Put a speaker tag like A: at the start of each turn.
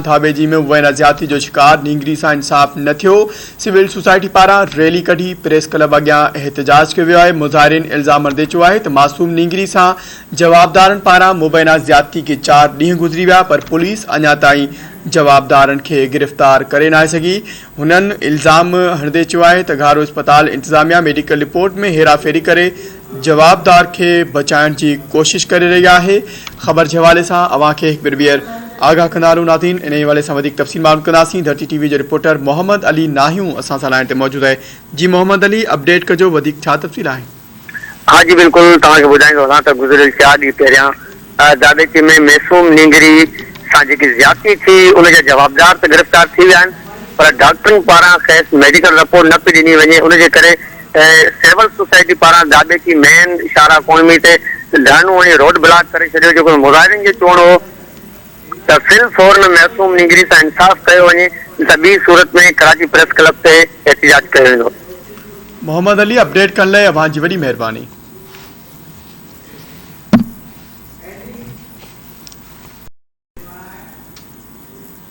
A: धाबेजी में मुबैना ज्यादती जो शिकार नींगरी सां इंसाफ न थियो। सिविल सोसाइटी पारां रैली कढी प्रेस क्लब अॻियां एहतजाज कयो वियो आहे। मुज़ाहिरीन इल्ज़ाम मर्दे चयो आहे त मासूम नींगरी सां जवाबदारनि पारां मुबैना ज्यादती के 4 ॾींहं गुज़री विया, पर पुलिस अञा ताईं जवाबदारनि खे गिरफ़्तार करे न सघी। हुननि इल्ज़ाम हणंदे चयो आहे त घारो अस्पताल इंतज़ामिया मेडिकल रिपोर्ट में हेराफेरी करे जवाबदार के बचाइण जी कोशिश करे रही है। खबर के हवाले से अवां खे हिकु ॿीहर आगाह कंदा रहूं नाज़रीन। इन हवाले से वधीक तफ़सील मालूम कंदासीं। धरती टीवी जो रिपोर्टर मोहम्मद अली नाहियूं असां सां लाइन ते मौजूद है। जी मोहम्मद अली, अपडेट कजो, वधीक छा तफ़सील आहे?
B: हाँ जी बिल्कुल, तव्हांखे ॿुधाईंदो वञा त गुज़िरियल 4 ॾींहं पहिरियां दाबेची में मासूम नींगरी सां जेकी ज्यादती थी उनजा जवाबदार त गिरफ़्तार थी विया आहिनि, पर डॉक्टरनि पारां खेसि मेडिकल रिपोर्ट न पई ॾिनी वञे। उनजे करे सिविल सोसाइटी पारां दाबेची मेन इशारा कॉलोनी ते धरणो ऐं रोड ब्लॉक करे छॾियो, जेको मुज़ाहिरीन जो चवणो हो त फिल फौरन मासूम नींगरी सां इंसाफ़ कयो वञे त ॿी सूरत में कराची प्रेस क्लब ते एहतजाज कयो वेंदो।
A: मोहम्मद अली, अपडेट करण लाइ अवां जी वॾी महिरबानी।